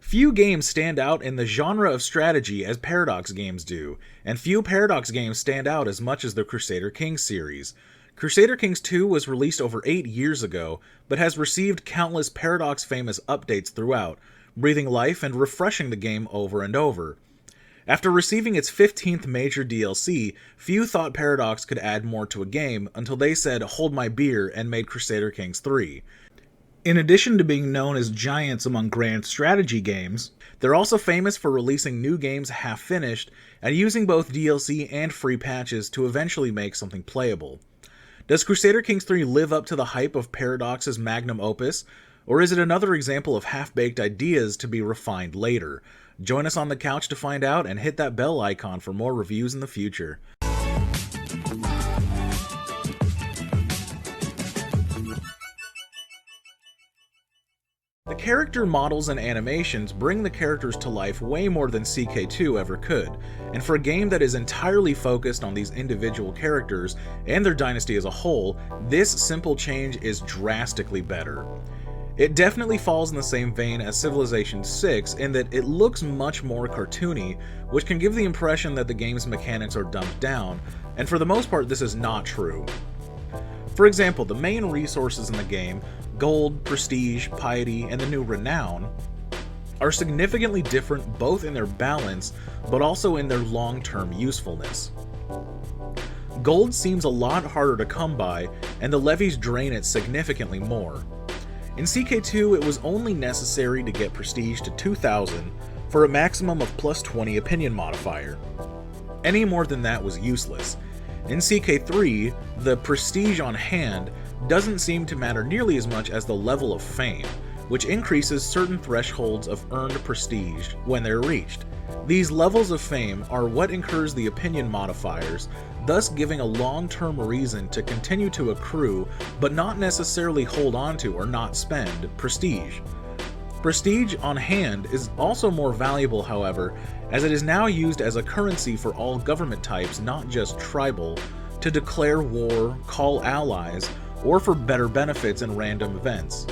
Few games stand out in the genre of strategy as Paradox games do, and few Paradox games stand out as much as the Crusader Kings series. Crusader Kings 2 was released over 8 years ago, but has received countless Paradox-famous updates throughout, breathing life and refreshing the game over and over. After receiving its 15th major DLC, few thought Paradox could add more to a game until they said hold my beer and made Crusader Kings 3. In addition to being known as giants among grand strategy games, they're also famous for releasing new games half-finished and using both DLC and free patches to eventually make something playable. Does Crusader Kings 3 live up to the hype of Paradox's magnum opus, or is it another example of half-baked ideas to be refined later? Join us on the couch to find out, and hit that bell icon for more reviews in the future. The character models and animations bring the characters to life way more than CK2 ever could, and for a game that is entirely focused on these individual characters and their dynasty as a whole, this simple change is drastically better. It definitely falls in the same vein as Civilization 6 in that it looks much more cartoony, which can give the impression that the game's mechanics are dumbed down, and for the most part this is not true. For example, the main resources in the game, gold, prestige, piety, and the new renown, are significantly different both in their balance, but also in their long-term usefulness. Gold seems a lot harder to come by, and the levies drain it significantly more. In CK2, it was only necessary to get prestige to 2000 for a maximum of plus 20 opinion modifier. Any more than that was useless. In CK3, the prestige on hand doesn't seem to matter nearly as much as the level of fame, which increases certain thresholds of earned prestige when they're reached. These levels of fame are what incurs the opinion modifiers, thus giving a long-term reason to continue to accrue, but not necessarily hold on to or not spend, prestige. Prestige on hand is also more valuable, however, as it is now used as a currency for all government types, not just tribal, to declare war, call allies, or for better benefits in random events.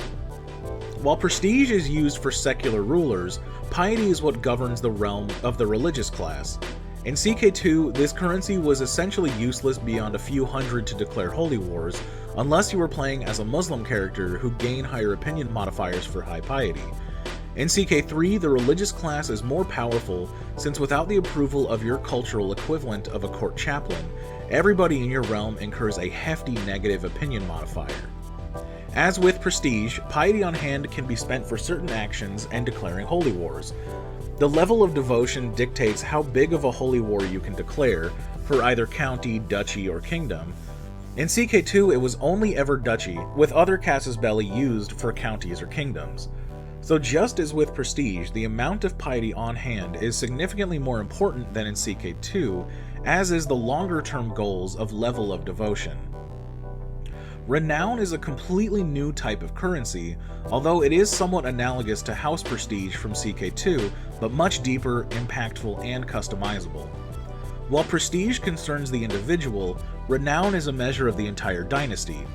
While prestige is used for secular rulers, piety is what governs the realm of the religious class. In CK2, this currency was essentially useless beyond a few hundred to declare holy wars, unless you were playing as a Muslim character who gain higher opinion modifiers for high piety. In CK3, the religious class is more powerful, since without the approval of your cultural equivalent of a court chaplain, everybody in your realm incurs a hefty negative opinion modifier. As with prestige, piety on hand can be spent for certain actions and declaring holy wars. The level of devotion dictates how big of a holy war you can declare, for either county, duchy, or kingdom. In CK2, it was only ever duchy, with other casus belli used for counties or kingdoms. So just as with prestige, the amount of piety on hand is significantly more important than in CK2, as is the longer-term goals of level of devotion. Renown is a completely new type of currency, although it is somewhat analogous to house prestige from CK2, but much deeper, impactful, and customizable. While prestige concerns the individual, renown is a measure of the entire dynasty.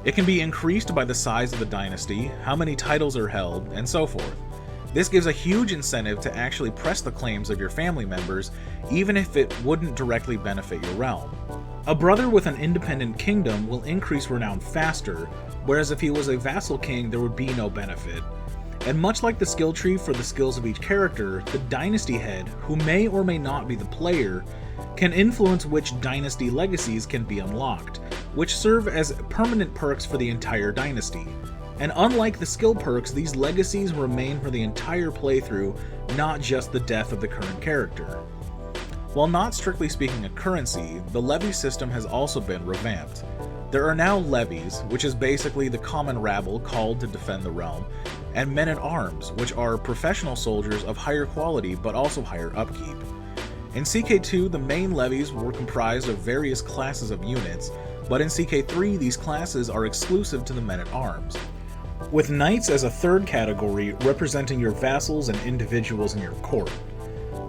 It can be increased by the size of the dynasty, how many titles are held, and so forth. This gives a huge incentive to actually press the claims of your family members, even if it wouldn't directly benefit your realm. A brother with an independent kingdom will increase renown faster, whereas if he was a vassal king there would be no benefit. And much like the skill tree for the skills of each character, the dynasty head, who may or may not be the player, can influence which dynasty legacies can be unlocked, which serve as permanent perks for the entire dynasty. And unlike the skill perks, these legacies remain for the entire playthrough, not just the death of the current character. While not strictly speaking a currency, the levy system has also been revamped. There are now levies, which is basically the common rabble called to defend the realm, and men-at-arms, which are professional soldiers of higher quality but also higher upkeep. In CK2, the main levies were comprised of various classes of units, but in CK3 these classes are exclusive to the men-at-arms, with knights as a third category representing your vassals and individuals in your court.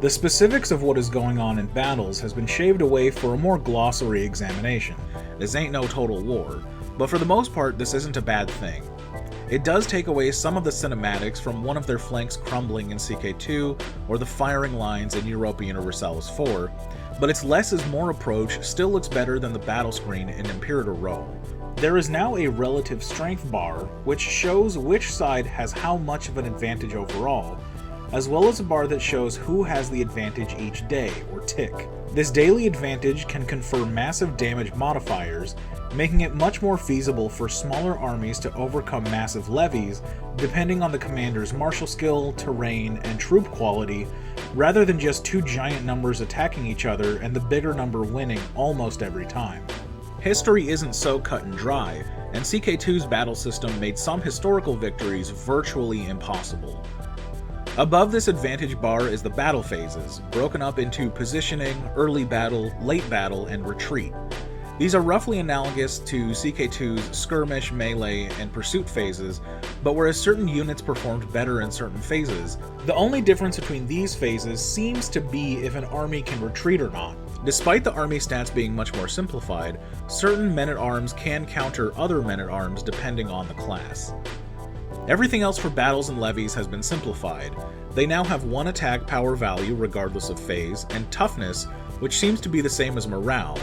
The specifics of what is going on in battles has been shaved away for a more glossary examination. This ain't no total war, but for the most part this isn't a bad thing. It does take away some of the cinematics from one of their flanks crumbling in CK2 or the firing lines in Europa Universalis 4, but its less is more approach still looks better than the battle screen in Imperator Rome. There is now a relative strength bar, which shows which side has how much of an advantage overall, as well as a bar that shows who has the advantage each day, or tick. This daily advantage can confer massive damage modifiers, making it much more feasible for smaller armies to overcome massive levies depending on the commander's martial skill, terrain, and troop quality, rather than just two giant numbers attacking each other and the bigger number winning almost every time. History isn't so cut and dry, and CK2's battle system made some historical victories virtually impossible. Above this advantage bar is the battle phases, broken up into positioning, early battle, late battle, and retreat. These are roughly analogous to CK2's skirmish, melee, and pursuit phases, but whereas certain units performed better in certain phases, the only difference between these phases seems to be if an army can retreat or not. Despite the army stats being much more simplified, certain men-at-arms can counter other men-at-arms depending on the class. Everything else for battles and levies has been simplified. They now have one attack power value regardless of phase, and toughness, which seems to be the same as morale.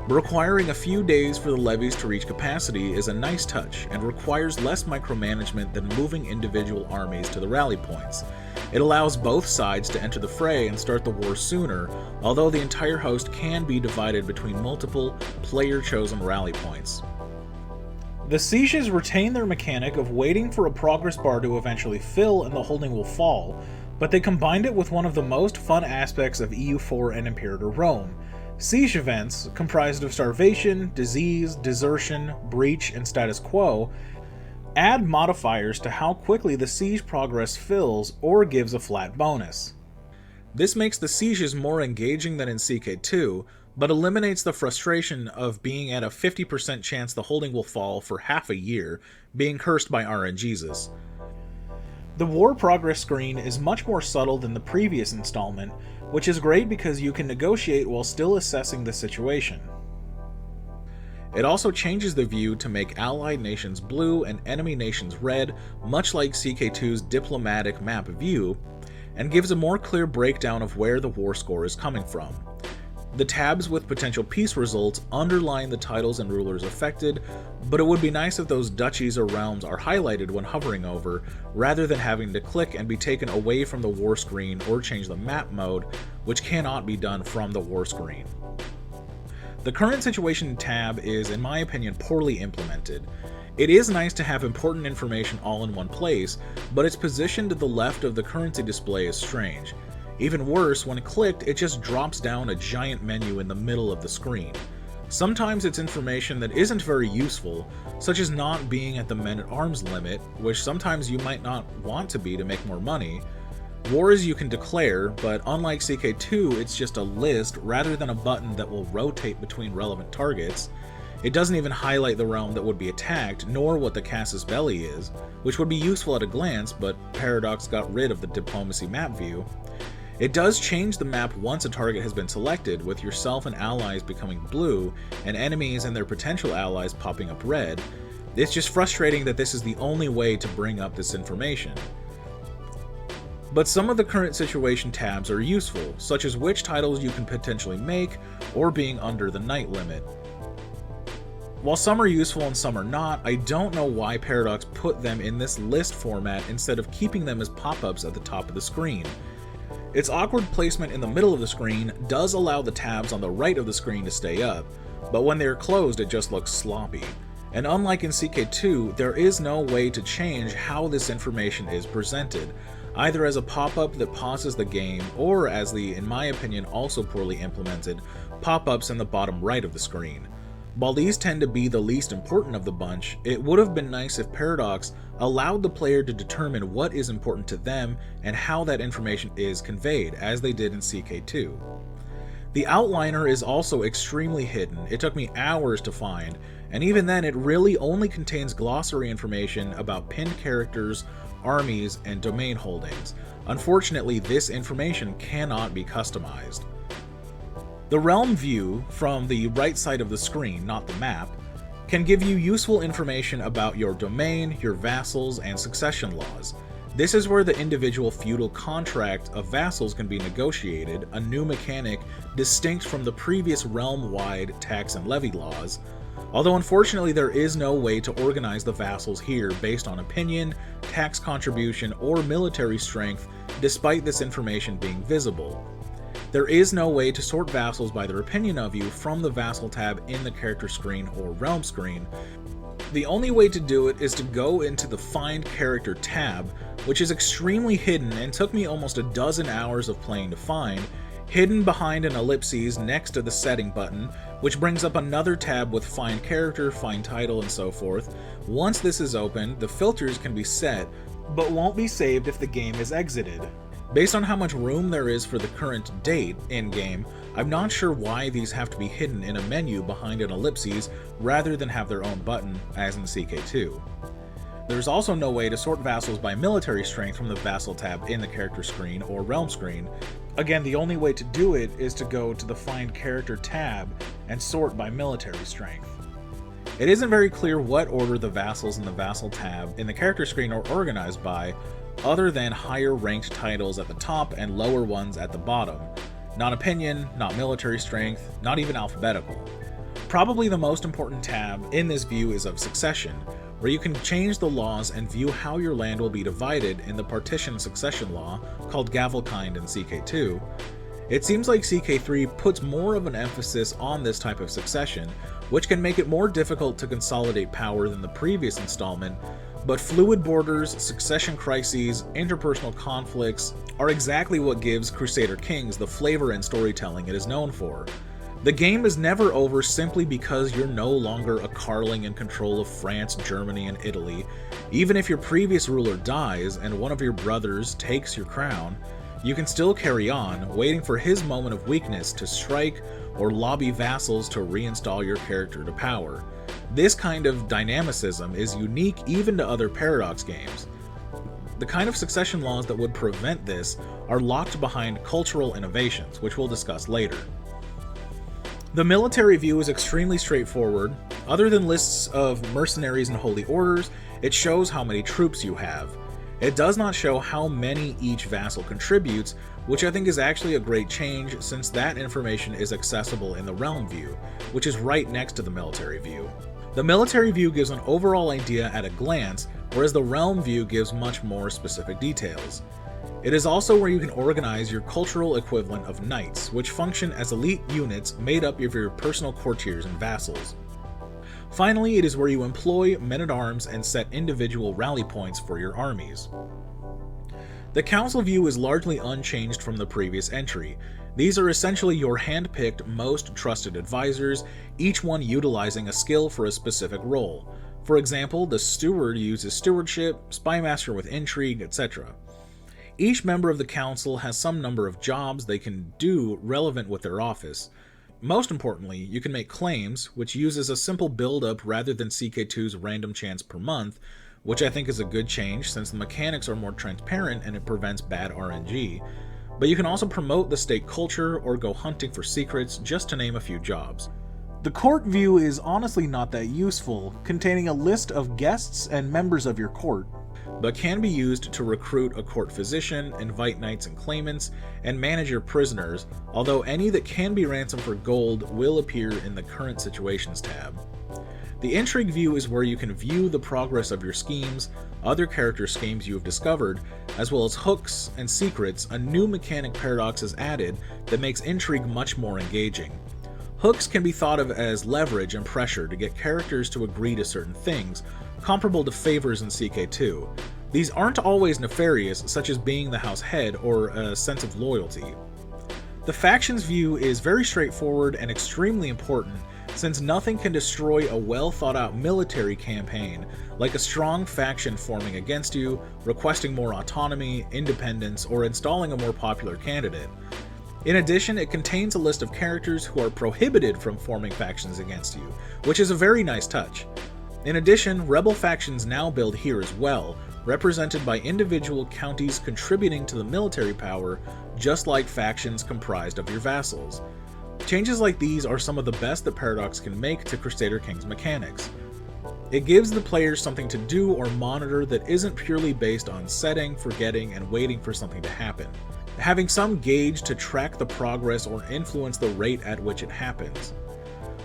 Requiring a few days for the levies to reach capacity is a nice touch, and requires less micromanagement than moving individual armies to the rally points. It allows both sides to enter the fray and start the war sooner, although the entire host can be divided between multiple, player-chosen rally points. The sieges retain their mechanic of waiting for a progress bar to eventually fill and the holding will fall, but they combined it with one of the most fun aspects of EU4 and Imperator Rome. Siege events, comprised of starvation, disease, desertion, breach, and status quo, add modifiers to how quickly the siege progress fills or gives a flat bonus. This makes the sieges more engaging than in CK2, but eliminates the frustration of being at a 50% chance the holding will fall for half a year, being cursed by RNGesus. The war progress screen is much more subtle than the previous installment, which is great because you can negotiate while still assessing the situation. It also changes the view to make allied nations blue and enemy nations red, much like CK2's diplomatic map view, and gives a more clear breakdown of where the war score is coming from. The tabs with potential peace results underline the titles and rulers affected, but it would be nice if those duchies or realms are highlighted when hovering over, rather than having to click and be taken away from the war screen or change the map mode, which cannot be done from the war screen. The current situation tab is, in my opinion, poorly implemented. It is nice to have important information all in one place, but its position to the left of the currency display is strange. Even worse, when clicked, it just drops down a giant menu in the middle of the screen. Sometimes it's information that isn't very useful, such as not being at the men-at-arms limit, which sometimes you might not want to be to make more money. Wars you can declare, but unlike CK2, it's just a list rather than a button that will rotate between relevant targets. It doesn't even highlight the realm that would be attacked, nor what the casus belli is, which would be useful at a glance, but Paradox got rid of the diplomacy map view. It does change the map once a target has been selected, with yourself and allies becoming blue, and enemies and their potential allies popping up red. It's just frustrating that this is the only way to bring up this information. But some of the current situation tabs are useful, such as which titles you can potentially make, or being under the night limit. While some are useful and some are not, I don't know why Paradox put them in this list format instead of keeping them as pop-ups at the top of the screen. Its awkward placement in the middle of the screen does allow the tabs on the right of the screen to stay up, but when they are closed it just looks sloppy. And unlike in CK2, there is no way to change how this information is presented, either as a pop-up that pauses the game, or as the, in my opinion also poorly implemented, pop-ups in the bottom right of the screen. While these tend to be the least important of the bunch, it would have been nice if Paradox allowed the player to determine what is important to them and how that information is conveyed, as they did in CK2. The outliner is also extremely hidden. It took me hours to find, and even then it really only contains glossary information about pinned characters, armies, and domain holdings. Unfortunately, this information cannot be customized. The realm view, from the right side of the screen, not the map, can give you useful information about your domain, your vassals, and succession laws. This is where the individual feudal contract of vassals can be negotiated, a new mechanic distinct from the previous realm-wide tax and levy laws, although unfortunately there is no way to organize the vassals here based on opinion, tax contribution, or military strength, despite this information being visible. There is no way to sort vassals by their opinion of you from the vassal tab in the character screen or realm screen. The only way to do it is to go into the Find Character tab, which is extremely hidden and took me almost a dozen hours of playing to find, hidden behind an ellipses next to the setting button, which brings up another tab with Find Character, Find Title, and so forth. Once this is open, the filters can be set, but won't be saved if the game is exited. Based on how much room there is for the current date in-game, I'm not sure why these have to be hidden in a menu behind an ellipses rather than have their own button, as in CK2. There's also no way to sort vassals by military strength from the vassal tab in the character screen or realm screen. Again, the only way to do it is to go to the Find Character tab and sort by military strength. It isn't very clear what order the vassals in the vassal tab in the character screen are organized by, other than higher ranked titles at the top and lower ones at the bottom. Not opinion, not military strength, not even alphabetical. Probably the most important tab in this view is of succession, where you can change the laws and view how your land will be divided in the partition succession law called Gavelkind in CK2. It seems like CK3 puts more of an emphasis on this type of succession, which can make it more difficult to consolidate power than the previous installment, but fluid borders, succession crises, interpersonal conflicts are exactly what gives Crusader Kings the flavor and storytelling it is known for. The game is never over simply because you're no longer a carling in control of France, Germany, and Italy. Even if your previous ruler dies and one of your brothers takes your crown, you can still carry on, waiting for his moment of weakness to strike or lobby vassals to reinstall your character to power. This kind of dynamicism is unique even to other Paradox games. The kind of succession laws that would prevent this are locked behind cultural innovations, which we'll discuss later. The military view is extremely straightforward. Other than lists of mercenaries and holy orders, it shows how many troops you have. It does not show how many each vassal contributes, which I think is actually a great change since that information is accessible in the realm view, which is right next to the military view. The military view gives an overall idea at a glance, whereas the realm view gives much more specific details. It is also where you can organize your cultural equivalent of knights, which function as elite units made up of your personal courtiers and vassals. Finally, it is where you employ men-at-arms and set individual rally points for your armies. The council view is largely unchanged from the previous entry. These are essentially your hand-picked, most trusted advisors, each one utilizing a skill for a specific role. For example, the steward uses stewardship, spymaster with intrigue, etc. Each member of the council has some number of jobs they can do relevant with their office. Most importantly, you can make claims, which uses a simple build-up rather than CK2's random chance per month, which I think is a good change since the mechanics are more transparent and it prevents bad RNG. But you can also promote the state culture or go hunting for secrets, just to name a few jobs. The court view is honestly not that useful, containing a list of guests and members of your court, but can be used to recruit a court physician, invite knights and claimants, and manage your prisoners, although any that can be ransomed for gold will appear in the Current Situations tab. The Intrigue view is where you can view the progress of your schemes, other character schemes you have discovered, as well as hooks and secrets. A new mechanic Paradox is added that makes Intrigue much more engaging. Hooks can be thought of as leverage and pressure to get characters to agree to certain things, comparable to favors in CK2. These aren't always nefarious, such as being the house head or a sense of loyalty. The factions view is very straightforward and extremely important, since nothing can destroy a well-thought-out military campaign like a strong faction forming against you, requesting more autonomy, independence, or installing a more popular candidate. In addition, it contains a list of characters who are prohibited from forming factions against you, which is a very nice touch. In addition, rebel factions now build here as well, represented by individual counties contributing to the military power, just like factions comprised of your vassals. Changes like these are some of the best that Paradox can make to Crusader Kings mechanics. It gives the players something to do or monitor that isn't purely based on setting, forgetting, and waiting for something to happen. Having some gauge to track the progress or influence the rate at which it happens.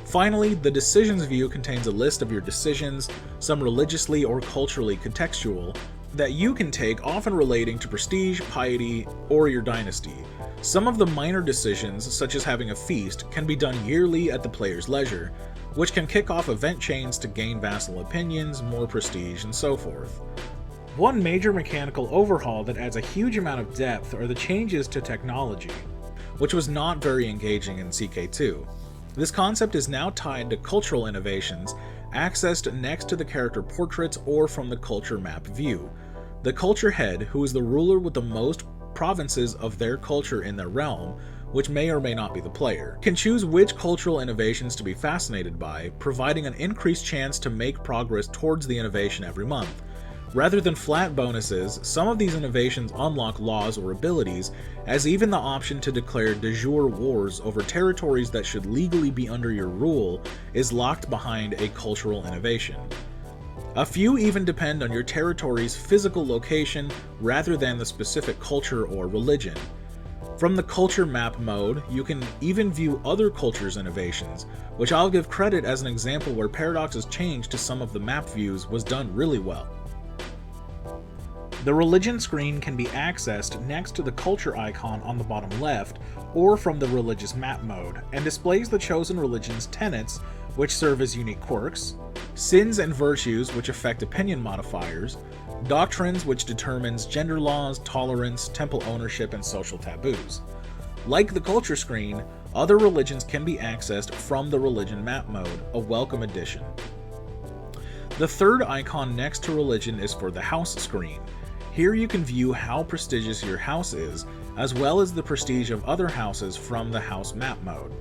Finally, the decisions view contains a list of your decisions, some religiously or culturally contextual, that you can take, often relating to prestige, piety, or your dynasty. Some of the minor decisions, such as having a feast, can be done yearly at the player's leisure, which can kick off event chains to gain vassal opinions, more prestige, and so forth. One major mechanical overhaul that adds a huge amount of depth are the changes to technology, which was not very engaging in CK2. This concept is now tied to cultural innovations, accessed next to the character portraits or from the culture map view. The culture head, who is the ruler with the most provinces of their culture in their realm, which may or may not be the player, can choose which cultural innovations to be fascinated by, providing an increased chance to make progress towards the innovation every month. Rather than flat bonuses, some of these innovations unlock laws or abilities, as even the option to declare de jure wars over territories that should legally be under your rule is locked behind a cultural innovation. A few even depend on your territory's physical location rather than the specific culture or religion. From the culture map mode, you can even view other cultures' innovations, which I'll give credit as an example where Paradox's change to some of the map views was done really well. The religion screen can be accessed next to the culture icon on the bottom left or from the religious map mode, and displays the chosen religion's tenets, which serve as unique quirks, sins and virtues, which affect opinion modifiers, doctrines, which determines gender laws, tolerance, temple ownership, and social taboos. Like the culture screen, other religions can be accessed from the religion map mode, a welcome addition. The third icon next to religion is for the house screen. Here you can view how prestigious your house is, as well as the prestige of other houses from the house map mode.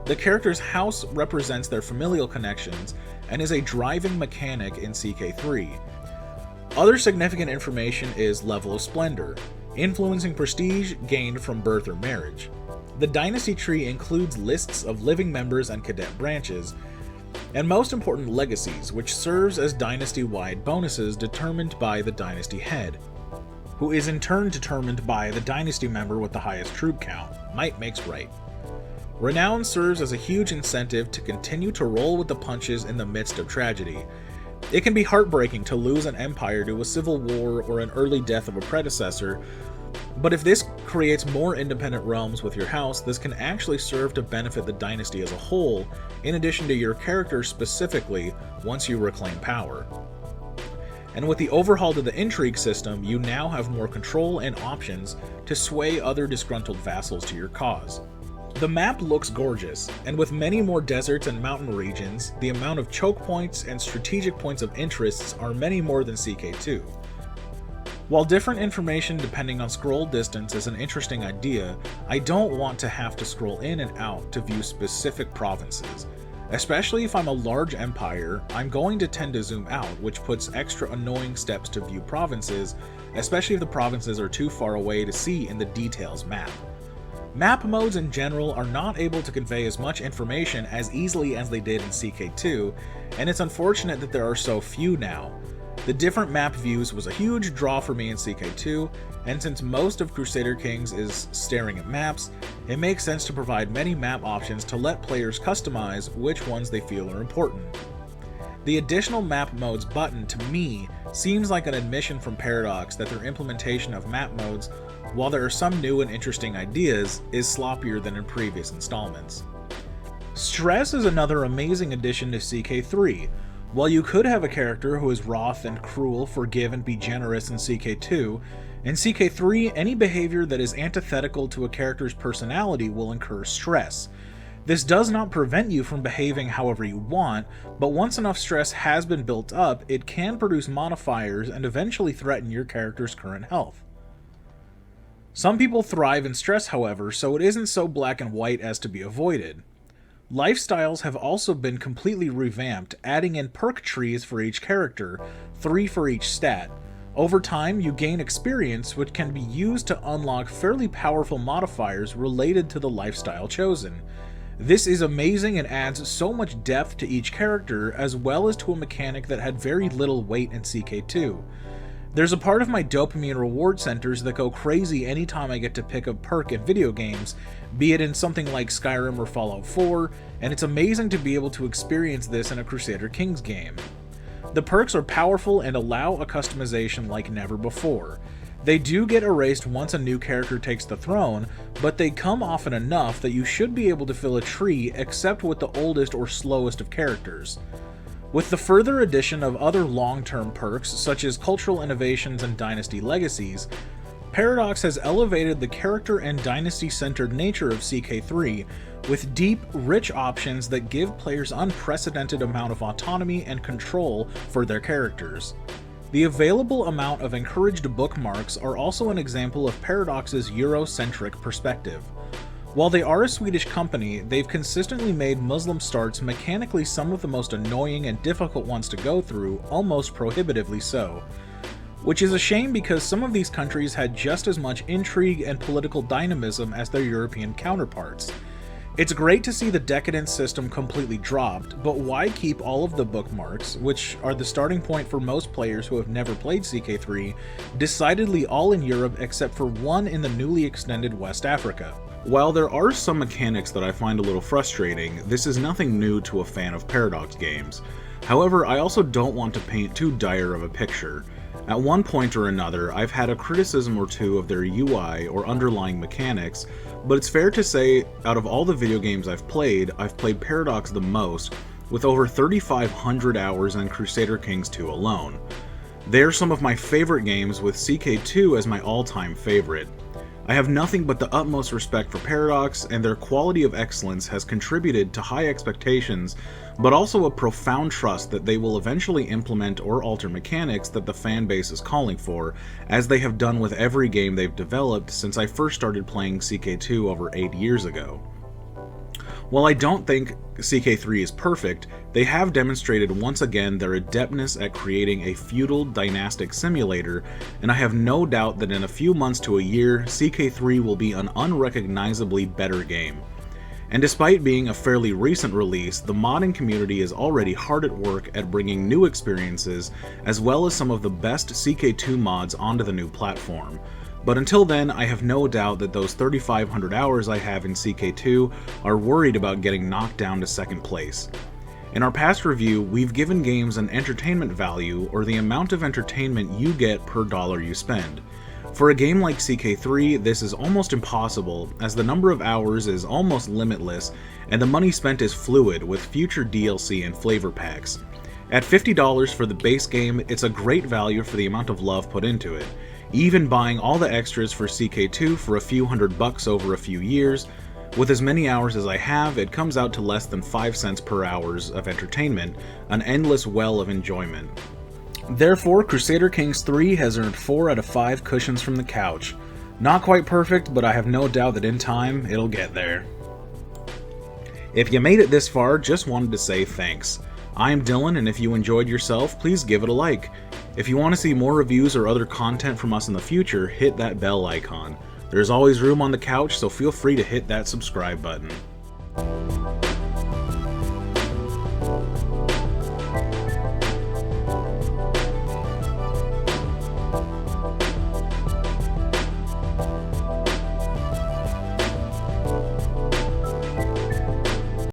The character's house represents their familial connections and is a driving mechanic in CK3. Other significant information is level of splendor, influencing prestige gained from birth or marriage. The dynasty tree includes lists of living members and cadet branches, and most important, legacies, which serves as dynasty-wide bonuses determined by the dynasty head, who is in turn determined by the dynasty member with the highest troop count. Might makes right. Renown serves as a huge incentive to continue to roll with the punches in the midst of tragedy. It can be heartbreaking to lose an empire to a civil war or an early death of a predecessor, but if this creates more independent realms with your house, this can actually serve to benefit the dynasty as a whole, in addition to your character specifically once you reclaim power. And with the overhaul to the intrigue system, you now have more control and options to sway other disgruntled vassals to your cause. The map looks gorgeous, and with many more deserts and mountain regions, the amount of choke points and strategic points of interests are many more than CK2. While different information depending on scroll distance is an interesting idea, I don't want to have to scroll in and out to view specific provinces. Especially if I'm a large empire, I'm going to tend to zoom out, which puts extra annoying steps to view provinces, especially if the provinces are too far away to see in the details map. Map modes in general are not able to convey as much information as easily as they did in CK2, and it's unfortunate that there are so few now. The different map views was a huge draw for me in CK2, and since most of Crusader Kings is staring at maps, it makes sense to provide many map options to let players customize which ones they feel are important. The additional map modes button, to me, seems like an admission from Paradox that their implementation of map modes, while there are some new and interesting ideas, is sloppier than in previous installments. Stress is another amazing addition to CK3. While you could have a character who is wroth and cruel, forgive and be generous in CK2, in CK3, any behavior that is antithetical to a character's personality will incur stress. This does not prevent you from behaving however you want, but once enough stress has been built up, it can produce modifiers and eventually threaten your character's current health. Some people thrive in stress, however, so it isn't so black and white as to be avoided. Lifestyles have also been completely revamped, adding in perk trees for each character, 3 for each stat. Over time, you gain experience, which can be used to unlock fairly powerful modifiers related to the lifestyle chosen. This is amazing and adds so much depth to each character, as well as to a mechanic that had very little weight in CK2. There's a part of my dopamine reward centers that go crazy anytime I get to pick a perk in video games, be it in something like Skyrim or Fallout 4, and it's amazing to be able to experience this in a Crusader Kings game. The perks are powerful and allow a customization like never before. They do get erased once a new character takes the throne, but they come often enough that you should be able to fill a tree except with the oldest or slowest of characters. With the further addition of other long-term perks, such as cultural innovations and dynasty legacies, Paradox has elevated the character and dynasty-centered nature of CK3 with deep, rich options that give players unprecedented amount of autonomy and control for their characters. The available amount of encouraged bookmarks are also an example of Paradox's Eurocentric perspective. While they are a Swedish company, they've consistently made Muslim starts mechanically some of the most annoying and difficult ones to go through, almost prohibitively so. Which is a shame because some of these countries had just as much intrigue and political dynamism as their European counterparts. It's great to see the Decadence system completely dropped, but why keep all of the bookmarks, which are the starting point for most players who have never played CK3, decidedly all in Europe except for one in the newly extended West Africa? While there are some mechanics that I find a little frustrating, this is nothing new to a fan of Paradox games. However, I also don't want to paint too dire of a picture. At one point or another, I've had a criticism or two of their UI or underlying mechanics, but it's fair to say, out of all the video games I've played Paradox the most, with over 3,500 hours in Crusader Kings 2 alone. They're some of my favorite games, with CK2 as my all-time favorite. I have nothing but the utmost respect for Paradox, and their quality of excellence has contributed to high expectations, but also a profound trust that they will eventually implement or alter mechanics that the fan base is calling for, as they have done with every game they've developed since I first started playing CK2 over 8 years ago. While I don't think CK3 is perfect, they have demonstrated once again their adeptness at creating a feudal dynastic simulator, and I have no doubt that in a few months to a year, CK3 will be an unrecognizably better game. And despite being a fairly recent release, the modding community is already hard at work at bringing new experiences, as well as some of the best CK2 mods onto the new platform. But until then, I have no doubt that those 3,500 hours I have in CK2 are worried about getting knocked down to second place. In our past review, we've given games an entertainment value, or the amount of entertainment you get per dollar you spend. For a game like CK3, this is almost impossible, as the number of hours is almost limitless, and the money spent is fluid with future DLC and flavor packs. At $50 for the base game, it's a great value for the amount of love put into it. Even buying all the extras for CK2 for a few $100 over a few years, with as many hours as I have, it comes out to less than 5 cents per hour of entertainment, an endless well of enjoyment. Therefore, Crusader Kings 3 has earned 4 out of 5 cushions from the couch. Not quite perfect, but I have no doubt that in time, it'll get there. If you made it this far, just wanted to say thanks. I'm Dylan, and if you enjoyed yourself, please give it a like. If you want to see more reviews or other content from us in the future, hit that bell icon. There's always room on the couch, so feel free to hit that subscribe button.